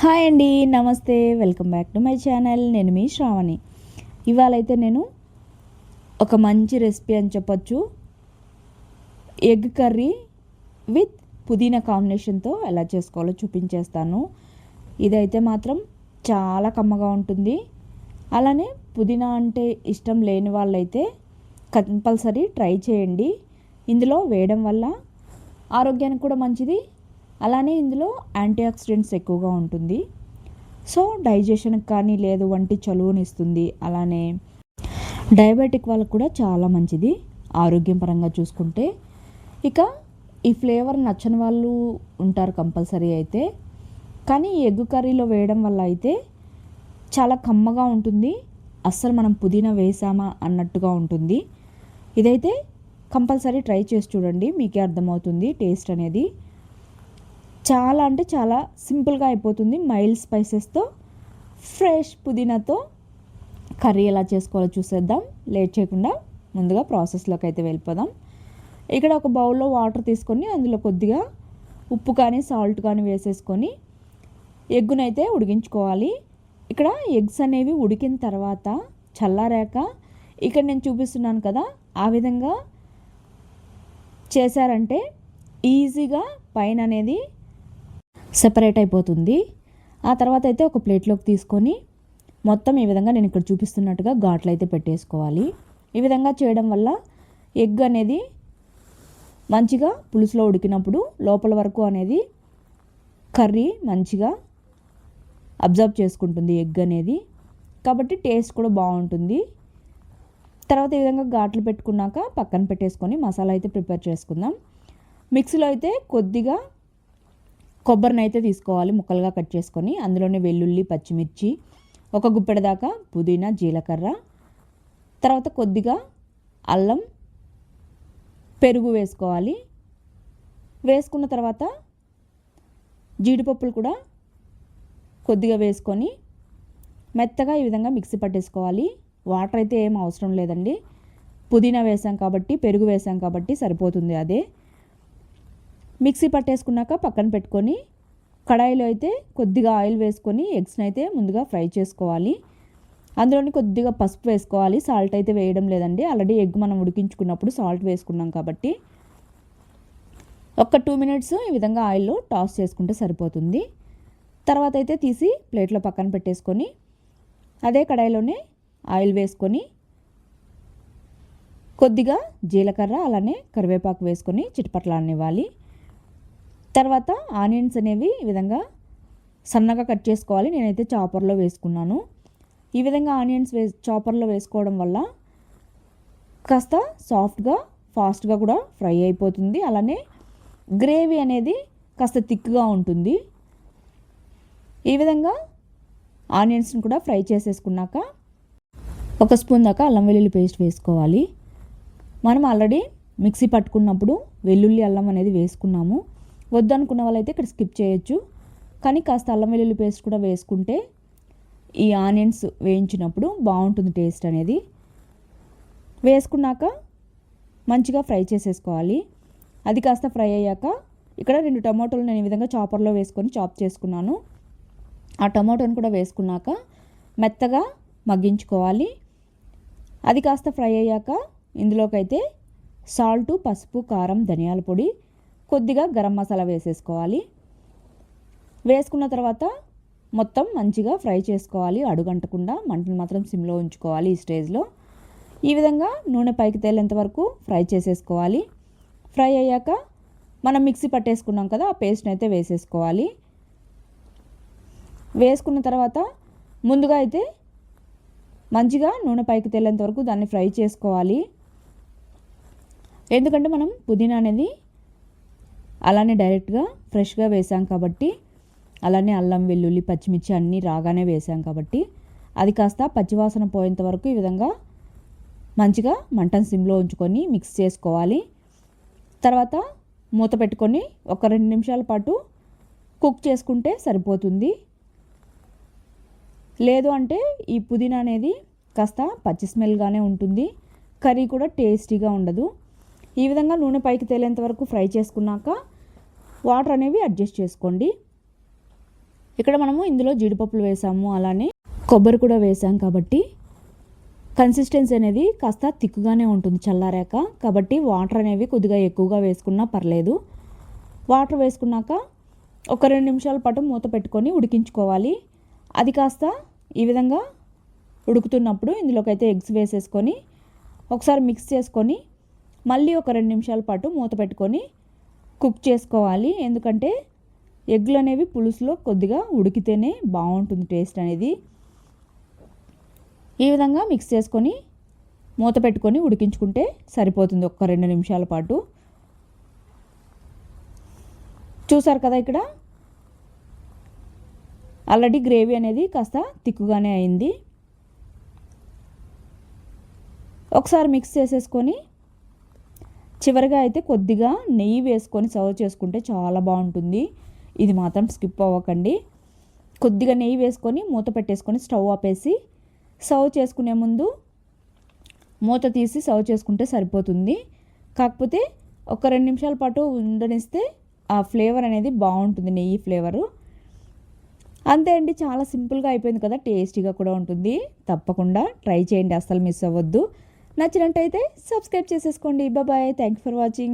Hi అండి, నమస్తే. Welcome back to my channel. నేను మీ శ్రావణి. ఇవాళైతే నేను ఒక మంచి రెసిపీ అని చెప్పొచ్చు. ఎగ్ కర్రీ విత్ పుదీనా కాంబినేషన్తో ఎలా చేసుకోవాలో చూపించేస్తాను. ఇదైతే మాత్రం చాలా కమ్మగా ఉంటుంది. అలానే పుదీనా అంటే ఇష్టం లేని వాళ్ళైతే కంపల్సరీ ట్రై చేయండి. ఇందులో వేయడం వల్ల ఆరోగ్యానికి కూడా మంచిది. అలానే ఇందులో యాంటీ ఆక్సిడెంట్స్ ఎక్కువగా ఉంటుంది. సో డైజెషన్కి కానీ లేదు వంటి చలువనిస్తుంది. అలానే డయాబెటిక్ వాళ్ళకు కూడా చాలా మంచిది ఆరోగ్యం పరంగా చూసుకుంటే. ఇక ఈ ఫ్లేవర్ నచ్చని వాళ్ళు ఉంటారు కంపల్సరీ అయితే. కానీ ఎగ్ కర్రీలో వేయడం వల్ల అయితే చాలా కమ్మగా ఉంటుంది. అస్సలు మనం పుదీనా వేసామా అన్నట్టుగా ఉంటుంది. ఇదైతే కంపల్సరీ ట్రై చేసి చూడండి, మీకే అర్థమవుతుంది టేస్ట్ అనేది. చాలా అంటే చాలా సింపుల్గా అయిపోతుంది. మైల్డ్ స్పైసెస్తో ఫ్రెష్ పుదీనాతో కర్రీ ఎలా చేసుకోవాలో చూసేద్దాం. లేట్ చేయకుండా ముందుగా ప్రాసెస్లోకి అయితే వెళ్ళిపోదాం. ఇక్కడ ఒక బౌల్లో వాటర్ తీసుకొని అందులో కొద్దిగా ఉప్పు కానీ సాల్ట్ కానీ వేసేసుకొని ఎగ్గునైతే ఉడికించుకోవాలి. ఇక్కడ ఎగ్స్ అనేవి ఉడికిన తర్వాత చల్లారాక ఇక్కడ నేను చూపిస్తున్నాను కదా, ఆ విధంగా చేశారంటే ఈజీగా పైన అనేది సెపరేట్ అయిపోతుంది. ఆ తర్వాత అయితే ఒక ప్లేట్లోకి తీసుకొని మొత్తం ఈ విధంగా నేను ఇక్కడ చూపిస్తున్నట్టుగా ఘాట్లు అయితే పెట్టేసుకోవాలి. ఈ విధంగా చేయడం వల్ల ఎగ్ అనేది మంచిగా పులుసులో ఉడికినప్పుడు లోపల వరకు అనేది కర్రీ మంచిగా అబ్జర్వ్ చేసుకుంటుంది ఎగ్ అనేది, కాబట్టి టేస్ట్ కూడా బాగుంటుంది. తర్వాత ఈ విధంగా ఘాట్లు పెట్టుకున్నాక పక్కన పెట్టేసుకొని మసాలా అయితే ప్రిపేర్ చేసుకుందాం. మిక్సీలో అయితే కొద్దిగా కొబ్బరిని అయితే తీసుకోవాలి, ముక్కలుగా కట్ చేసుకొని అందులోనే వెల్లుల్లి, పచ్చిమిర్చి, ఒక గుప్పెడ దాకా పుదీనా, జీలకర్ర, తర్వాత కొద్దిగా అల్లం, పెరుగు వేసుకోవాలి. వేసుకున్న తర్వాత జీడిపప్పులు కూడా కొద్దిగా వేసుకొని మెత్తగా ఈ విధంగా మిక్సీ పట్టేసుకోవాలి. వాటర్ అయితే ఏం అవసరం లేదండి, పుదీనా వేసాం కాబట్టి, పెరుగు వేసాం కాబట్టి సరిపోతుంది. అదే మిక్సీ పట్టేసుకున్నాక పక్కన పెట్టుకొని కడాయిలో అయితే కొద్దిగా ఆయిల్ వేసుకొని ఎగ్స్ని అయితే ముందుగా ఫ్రై చేసుకోవాలి. అందులోని కొద్దిగా పసుపు వేసుకోవాలి. సాల్ట్ అయితే వేయడం లేదండి, ఆల్రెడీ ఎగ్ మనం ఉడికించుకున్నప్పుడు సాల్ట్ వేసుకున్నాం కాబట్టి. ఒక 2 మినిట్స్ ఈ విధంగా ఆయిల్లో టాస్ చేసుకుంటే సరిపోతుంది. తర్వాత అయితే తీసి ప్లేట్లో పక్కన పెట్టేసుకొని అదే కడాయిలోనే ఆయిల్ వేసుకొని కొద్దిగా జీలకర్ర అలానే కరివేపాకు వేసుకొని చిటపట్లాడనివ్వాలి. తర్వాత ఆనియన్స్ అనేవి ఈ విధంగా సన్నగా కట్ చేసుకోవాలి. నేనైతే చాపర్లో వేసుకున్నాను. ఈ విధంగా ఆనియన్స్ చాపర్లో వేసుకోవడం వల్ల కాస్త సాఫ్ట్గా ఫాస్ట్గా కూడా ఫ్రై అయిపోతుంది. అలానే గ్రేవీ అనేది కాస్త థిక్గా ఉంటుంది. ఈ విధంగా ఆనియన్స్ని కూడా ఫ్రై చేసేసుకున్నాక 1 స్పూన్ దాకా అల్లం వెల్లుల్లి పేస్ట్ వేసుకోవాలి. మనం ఆల్రెడీ మిక్సీ పట్టుకున్నప్పుడు వెల్లుల్లి అల్లం అనేది వేసుకున్నాము. వద్దనుకున్న వాళ్ళైతే ఇక్కడ స్కిప్ చేయొచ్చు, కానీ కాస్త అల్లం వెల్లుల్లి పేస్ట్ కూడా వేసుకుంటే ఈ ఆనియన్స్ వేయించినప్పుడు బాగుంటుంది టేస్ట్ అనేది. వేసుకున్నాక మంచిగా ఫ్రై చేసేసుకోవాలి. అది కాస్త ఫ్రై అయ్యాక ఇక్కడ 2 టమాటోలు నేను ఈ విధంగా చాపర్లో వేసుకొని చాప్ చేసుకున్నాను. ఆ టమాటోని కూడా వేసుకున్నాక మెత్తగా మగ్గించుకోవాలి. అది కాస్త ఫ్రై అయ్యాక ఇందులోకైతే సాల్టు, పసుపు, కారం, ధనియాల పొడి, కొద్దిగా గరం మసాలా వేసేసుకోవాలి. వేసుకున్న తర్వాత మొత్తం మంచిగా ఫ్రై చేసుకోవాలి. అడుగంటకుండా మంటను మాత్రం సిమ్లో ఉంచుకోవాలి. ఈ స్టేజ్లో ఈ విధంగా నూనె పైకి తేలేంత వరకు ఫ్రై చేసేసుకోవాలి. ఫ్రై అయ్యాక మనం మిక్సీ పట్టేసుకున్నాం కదా, ఆ పేస్ట్ని అయితే వేసేసుకోవాలి. వేసుకున్న తర్వాత ముందుగా అయితే మంచిగా నూనె పైకి తేలేంత వరకు దాన్ని ఫ్రై చేసుకోవాలి. ఎందుకంటే మనం పుదీనా అనేది అలానే డైరెక్ట్గా ఫ్రెష్గా వేసాం కాబట్టి, అలానే అల్లం, వెల్లుల్లి, పచ్చిమిర్చి అన్నీ రాగానే వేసాం కాబట్టి అది కాస్త పచ్చివాసన పోయేంత వరకు ఈ విధంగా మంచిగా మంటను సిమ్లో ఉంచుకొని మిక్స్ చేసుకోవాలి. తర్వాత మూత పెట్టుకొని ఒక 2 నిమిషాల పాటు కుక్ చేసుకుంటే సరిపోతుంది. లేదు అంటే ఈ పుదీనా అనేది కాస్త పచ్చి స్మెల్గానే ఉంటుంది, కర్రీ కూడా టేస్టీగా ఉండదు. ఈ విధంగా నూనె పైకి తేలేంత వరకు ఫ్రై చేసుకున్నాక వాటర్ అనేవి అడ్జస్ట్ చేసుకోండి. ఇక్కడ మనము ఇందులో జీడిపప్పులు వేసాము, అలానే కొబ్బరి కూడా వేసాం కాబట్టి కన్సిస్టెన్సీ అనేది కాస్త తిక్కుగానే ఉంటుంది చల్లారాక. కాబట్టి వాటర్ అనేవి కొద్దిగా ఎక్కువగా వేసుకున్నా పర్లేదు. వాటర్ వేసుకున్నాక ఒక 2 నిమిషాల పాటు మూత పెట్టుకొని ఉడికించుకోవాలి. అది కాస్త ఈ విధంగా ఉడుకుతున్నప్పుడు ఇందులోకైతే ఎగ్స్ వేసేసుకొని ఒకసారి మిక్స్ చేసుకొని మళ్ళీ ఒక 2 నిమిషాల పాటు మూత పెట్టుకొని కుక్ చేసుకోవాలి. ఎందుకంటే ఎగ్లు అనేవి పులుసులో కొద్దిగా ఉడికితేనే బాగుంటుంది టేస్ట్ అనేది. ఈ విధంగా మిక్స్ చేసుకొని మూత పెట్టుకొని ఉడికించుకుంటే సరిపోతుంది ఒక 2 నిమిషాల పాటు. చూసారు కదా, ఇక్కడ ఆల్రెడీ గ్రేవీ అనేది కాస్త తిక్కుగానే అయింది. ఒకసారి మిక్స్ చేసేసుకొని చివరిగా అయితే కొద్దిగా నెయ్యి వేసుకొని సర్వ్ చేసుకుంటే చాలా బాగుంటుంది. ఇది మాత్రం స్కిప్ అవ్వకండి. కొద్దిగా నెయ్యి వేసుకొని మూత పెట్టేసుకొని స్టవ్ ఆపేసి సర్వ్ చేసుకునే ముందు మూత తీసి సర్వ్ చేసుకుంటే సరిపోతుంది. కాకపోతే ఒక 2 నిమిషాల పాటు ఉండనిస్తే ఆ ఫ్లేవర్ అనేది బాగుంటుంది, నెయ్యి ఫ్లేవరు. అంతే అండి, చాలా సింపుల్గా అయిపోయింది కదా, టేస్టీగా కూడా ఉంటుంది. తప్పకుండా ట్రై చేయండి, అస్సలు మిస్ అవ్వద్దు. నచ్చినట్టయితే సబ్స్క్రైబ్ చేసేసుకోండి. Bye, thank you for watching.